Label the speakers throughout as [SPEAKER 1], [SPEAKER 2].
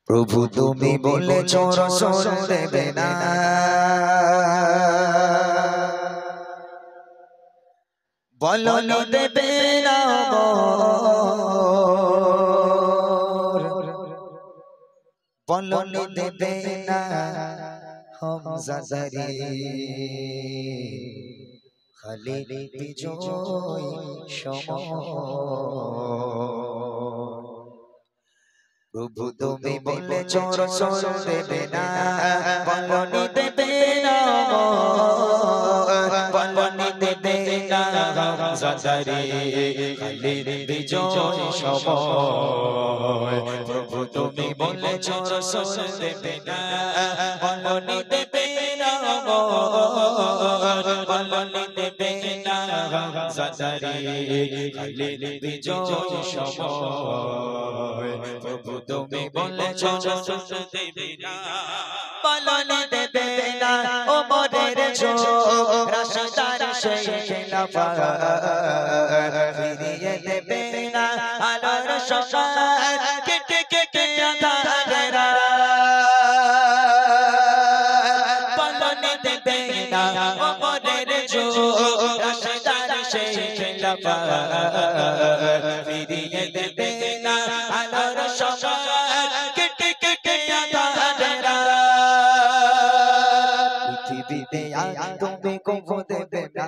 [SPEAKER 1] প্রভু তুমি বলেছো রসুল দেবে না, বলনি দেবে না, বলনি দেবে না হামজা জারি খালিদ বিজয় সময়। প্রভু তুমি বলেছো রসুল দেবে না, বলনি দেবে না, বলনি দেবে না হামজা জারি খালিদ বিজয় সময়। প্রভু তুমি বলেছো রসুল দেবে না, বলনি দেবে না, বলনি দেবে না হামজা জারি খালিদ বিজয় সময়। প্রভু তুমি বলেছো রসুল দেবে না, বলনি দেবে না ওমরের যুগ রাশিদার সেই খিলাফত ফিরিয়ে দেবে না আলোর সকাল কেটে কেটে আঁধারের রাত। বলনি দেবে না ওমরের যুগ রাশিদার সেই খিলাফত ফিরিয়ে দেবে না আলোর সকাল কেটে কেটে আঁধারের রাত। পৃথিবীতে আর তুমি কবু দেবে না,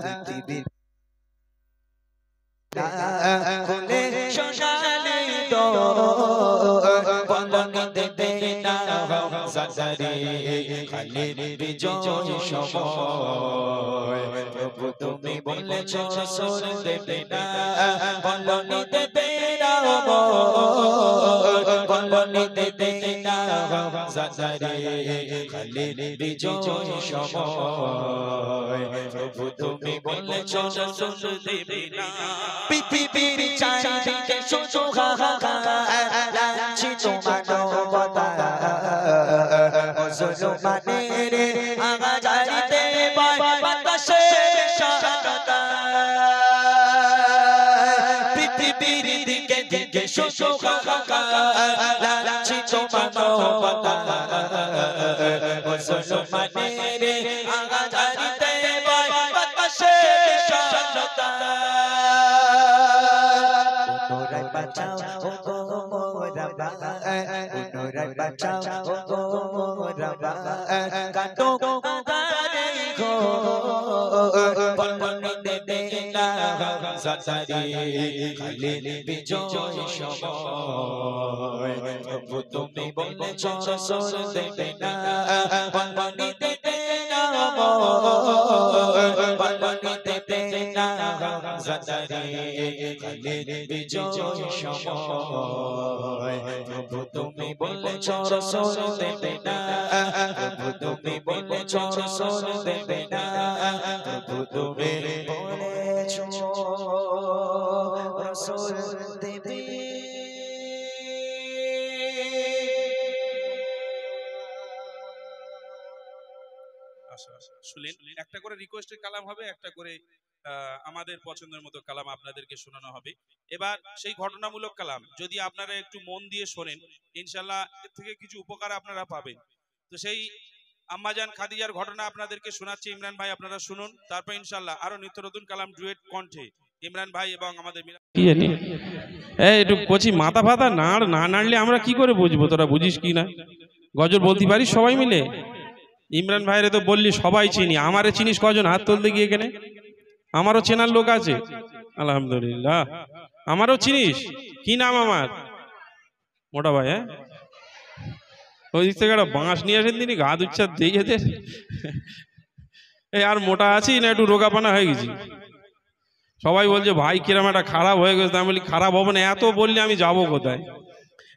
[SPEAKER 1] পৃথিবীর খুলে সোনালি দোর বলনি দেবে না হামজা জারি খালিদ বিজয় সময়। প্রভু তুমি বলেছো রসুল দেবে না, বলনি দেবে না, বলনি দেবে না হামজা জারি খালিদ বিজয় সময়। প্রভু তুমি বলেছো রসুল দেবে না। পৃথিবীর চারিদিকে শুধু হাহাকার লাঞ্ছিত মানবতা মুসলমানের আগাজারিতে বাতাসের শানতা। পৃথিবীর দিকে দিকে শুধু হাহাকার লাঞ্ছিত মানবতা মুসলমানের আগাজারিতে বাতাসের শানতা। পুনরায় বাঁচাও ওগো মোরা ভাই, পুনরায় বাঁচাও ওগো মোরা ভাই, কাটো আঁধারে ঘোর বলনি দেবে না হামজা জারি খালিদ বিজয় সময়। প্রভু তুমি বলেছো রসুল দেবে না, বলনি দেবে না, বলনি দেবে না হামজা জারি খালিদ বিজয় সময়। প্রভু তুমি বলেছো রসুল দেবে না, প্রভু তুমি বলেছো রসুল দেবে না, প্রভু তুমি বলেছো রসুল দেবে।
[SPEAKER 2] শুনলেন, একটা করে রিকোয়েস্টের কালাম হবে, একটা করে আমাদের পছন্দের মতো কালাম আপনাদেরকে শোনানো হবে। এবার সেই ঘটনামূলক কালাম যদি আপনারা একটু মন দিয়ে শোনেন, ইনশাল্লাহ এর থেকে কিছু উপকার আপনারা পাবেন। তো সেই আম্মাজান খাদিজার ঘটনা আপনাদেরকে শোনাচ্ছে ইমরান ভাই, আপনারা শুনুন। তারপর ইনশাল্লাহ আরো নিত্য নতুন কালাম ডুয়েট কণ্ঠে ইমরান ভাই এবং আমাদের একটু কচি মাথা ফাতা নাড় না নাড়লে আমরা কি করে বুঝবো, তোরা বুঝিস কি না? গজল বলতে পারিস সবাই মিলে? ইমরান ভাইরে তো বললি সবাই চিনি, আমারে চিনিস কজন? হাত তুলতে গিয়ে এখানে আমারও চেনার লোক আছে আলহামদুলিল্লাহ। আমারও চিনিস? কি নাম আমার? মোটা ভাই। হ্যাঁ, ওই দিক থেকে একটা বাঁশ নিয়ে আসেন তিনি, গা দুচ্ছা দিয়ে যেতে। এই আর মোটা আছি না একটু রোগাপানা হয়ে গেছি? সবাই বলছে ভাই কিরম একটা খারাপ হয়ে গেছে। আমি বলি খারাপ হবে না, এত বললে আমি যাবো কোথায়?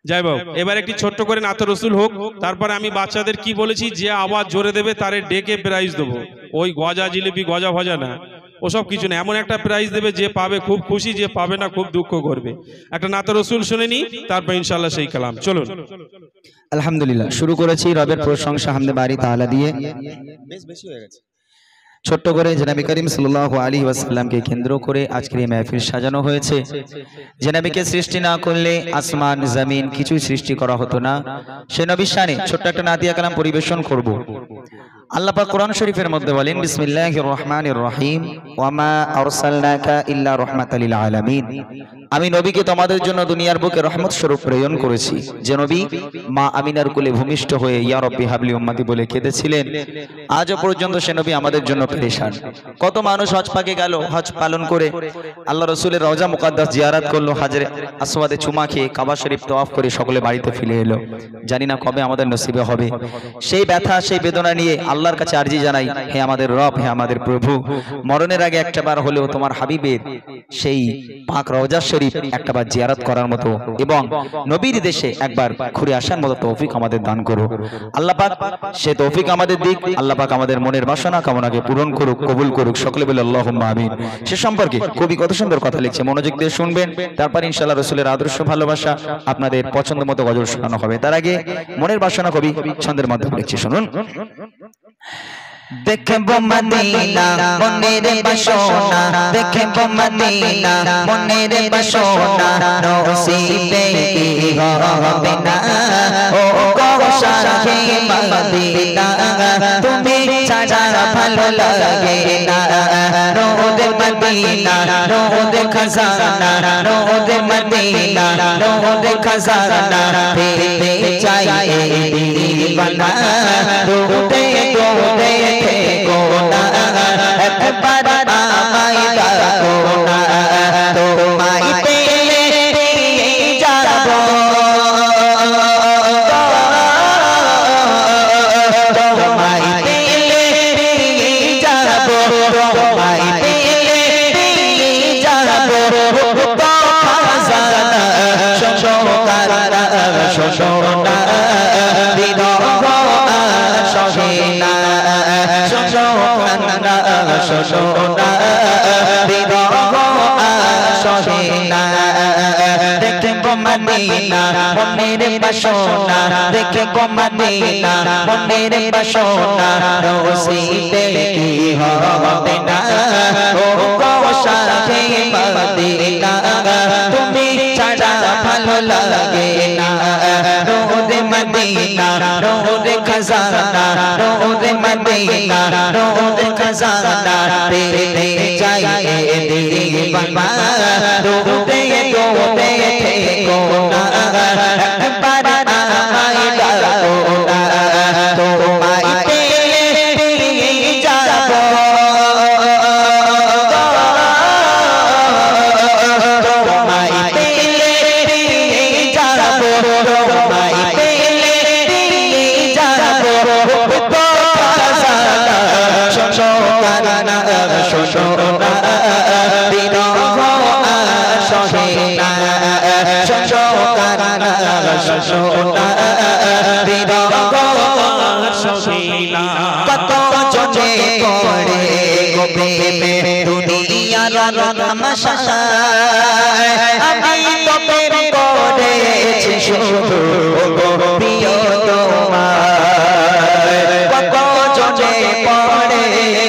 [SPEAKER 2] যাই বাবু, এবার একটি ছোট্ট করে নাত রসুল হোক, তারপরে আমি বাচ্চাদের কি বলেছি, যে আওয়াজ জোরে দেবে তারে ডেকে প্রাইজ দেবো। ওই গজা জিলিপি গজা ভজা না, ওসব কিছু না। এমন একটা প্রাইজ দেবে যে পাবে খুব খুশি, যে পাবে না খুব দুঃখ করবে। একটা নাত রসুল শুনে নি, তারপর ইনশাল্লাহ সেই কালাম। চলুন।
[SPEAKER 3] আলহামদুলিল্লাহ, শুরু করেছি রবের প্রশংসা হামদে বারি তাআলা দিয়ে।
[SPEAKER 1] বেশ বেশি হয়ে গেছে।
[SPEAKER 3] ছোট্ট করে জনাবি করিম সাল্লাল্লাহু আলাইহি ওয়াসাল্লামকে কেন্দ্র করে আজকের এই মাহফিল সাজানো হয়েছে। জনাবিকে সৃষ্টি না করলে আসমান জমিন কিছুই সৃষ্টি করা হতো না। সে নবীর শানে ছোট্ট একটা নাতিয়া কালাম পরিবেশন করব। আল্লাহ পাক কোরআন শরীফের মধ্যে বলেন, বিসমিল্লাহির রহমানির রহিম, ওয়ামা আরসালনাকা ইল্লা রাহমাতাল লিল আলামিন। আমি নবীকে তোমাদের জন্য দুনিয়ার বুকে রহমত স্বরূপ প্রেরণ করেছি। যে নবী মা আমিনার কোলে ভূমিষ্ঠ হয়ে ইয়া রব্বি হাবলি উম্মতি বলে কেঁদেছিলেন, আজও পর্যন্ত সে নবী আমাদের জন্য পেরেশান। কত মানুষ হজ পাকে গেল, হজ পালন করে আল্লাহ রসুলের রওজা মুকাদ্দাস জিয়ারত করলো, হাজরে আসওয়াদে চুমা খেয়ে কাবা শরীফ তওয়াফ করে সকলে বাড়িতে ফিরে এলো। জানি না কবে আমাদের নসিবে হবে। সেই ব্যথা সেই বেদনা নিয়ে আল্লাহর কাছে আরজি জানাই, হে আমাদের রব, হে আমাদের প্রভু, মরণের আগে একটাবার হলেও তোমার হাবিবের সেই পাক রওজা শরীফ একটাবার জিয়ারত করার মতো এবং নবীর দেশে একবার ঘুরে আসার মতো তৌফিক আমাদের দান করো। আল্লাহ পাক সে তৌফিক আমাদের দিক। আল্লাহ পাক আমাদের মনের বাসনা কামনাকে পূরণ করুক, কবুল করুক। সকলে বলে আল্লাহুম্মা আমিন। সে সম্পর্কে কবি কত সুন্দর কথা লিখছে, মনোযোগ দিয়ে শুনবেন। তারপর ইনশাআল্লাহ রাসূলের আদর্শ ভালোবাসা আপনাদের পছন্দ মতো গজল শোনানো হবে। তার আগে মনের বাসনা কবি ছন্দের মাধ্যমে লিখছে, শুনুন। দেখব মদিনা মনের বাসনা, দেখব মদিনা মনের বাসনা, নসিবে কি হবে না ও গো শাহে মদিনা, তুমি ছাড়া ভালো লাগে না। রোদ মদিনা রোদ খজানা, রোদ মদিনা রোদ খজানা, পেতে চাই দিওয়ানা, রোদে রোদে কোনা একবার আমায় ডাকো না, তোমায় পেলে যাব, তোমায় পেলে যাব, তোমায় পেলে যাব, খাজানা শোনা শোনা বিরহ সহিনা, শোনা শোনা বিরহ সহিনা। দেখব মদিনা মনের বাসনা, দেখব মদিনা মনের বাসনা, নসিবে কি হবে না ও গো শাহে মদিনা, তুমি ছাড়া ভালো লাগে না। রোদ মদিনা রোদ খজানা, রোদ মদিনা রোদ খজানা, পেতে চাই দিওয়ানা, রোদে রোদে কোনা একবার আমায় ডাকো না, তোমায় পেলে যাব, তোমায় পেলে যাব, তোমায় পেলে যাব, খাজানা শোনা শোনা বিরহ সহিনা, শোনা শোনা বিরহ সহিনা। কত জনে পড়ে গো প্রেমে দুনিয়ার তামাশা, আমি তো প্রেম করেছি শুধু প্রিয় তোমায়। কত জনে পড়ে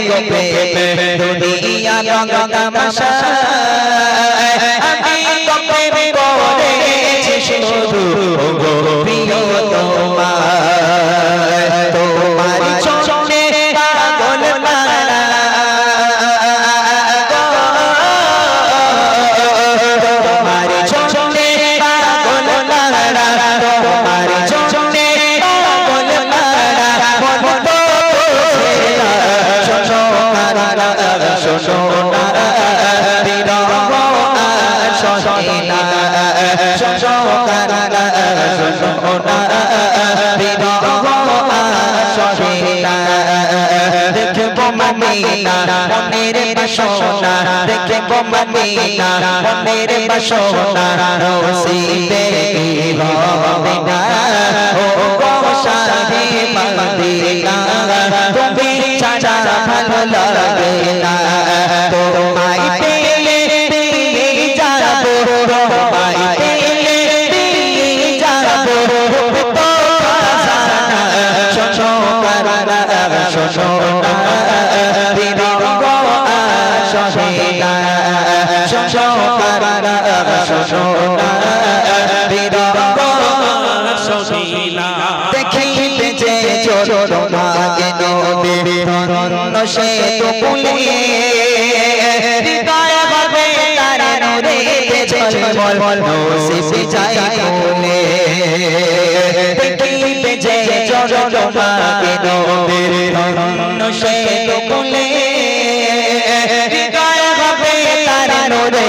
[SPEAKER 3] গো প্রেমে দুনিয়ার তামাশা, আমি তো প্রেম করেছি শুধু প্রিয় তোমায়। তোমার চলে পাগল পারা, তোমার চলে পাগল পারা, তোমার চলে পাগল পারা, মন তো ছেড়া শোনা বিরহ সহিনা, শোনা বিরহ সহিনা। দেখব মদিনা মনের বাসনা, দেখব মদিনা মনের বাসনা, নসিবে কি হবে না ও গো শাহে মদিনা, তুমি ছাড়া ভালো লাগে না। তোমায় পেলে যাব, তোমায় পেলে যাব, খাজানা শোনা শোনা বিরহ ঝলমল নসিবে যায় খুলে দেখিবে যে জগমাকে নবীর ধন্য সে কুলে হৃদয় হবে তার নূরে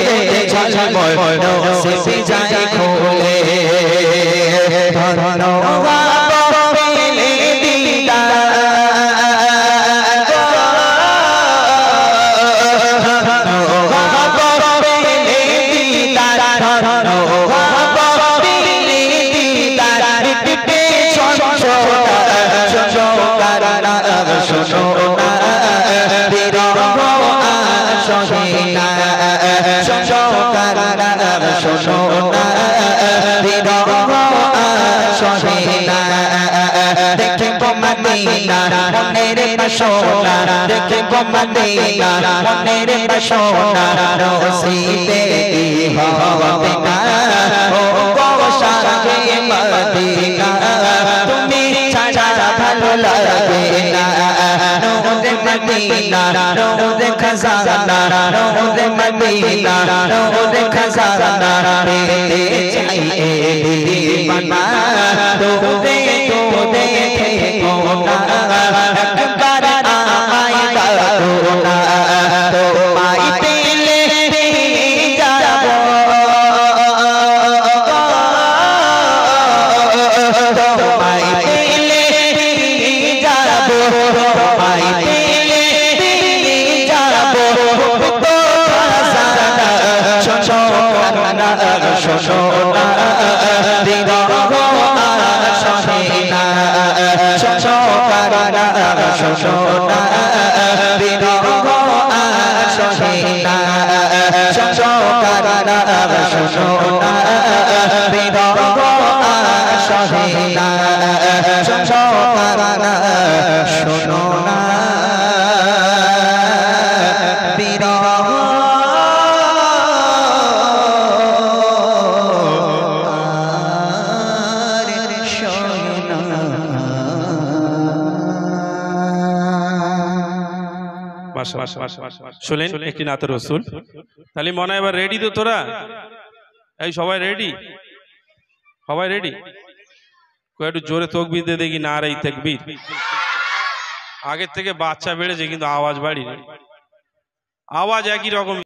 [SPEAKER 3] ঝলমল নসিবে যায় খুলে ধন্য পেলে দিদার মনের বাসনা দেখিব মদিনা মনের বাসনা নসিবে হবে না ও গো শাহে মদিনা তুমি ছাড়া ভালো লাগে না নূরে মদিনা নূরে খাজানা নূরে মদিনা নূরে খাজানা পেতে চাই এ দিওয়ানা তোরে তোরে কোনা একবার আমায় দাও না তোমায় পেলে যাব তোমায় পেলে যাব তোমায় পেলে যাব তো খাজানা শোনো না শোনো না দিগো শোনা শোনা বিরহ শোনা শোনা শোনা বিরহ শোনা শোনা বিরহ
[SPEAKER 2] শুনলেন একটি নাতে রসুল। তাহলে মনে হয় এবার রেডি তো তোরা? এই সবাই রেডি? সবাই রেডি? একটু জোরে তকবীর দিয়ে দেখি না রে তাকবীর। আগের থেকে বাচ্চা বেড়েছে কিন্তু আওয়াজ বাড়ি, আওয়াজ একই রকম।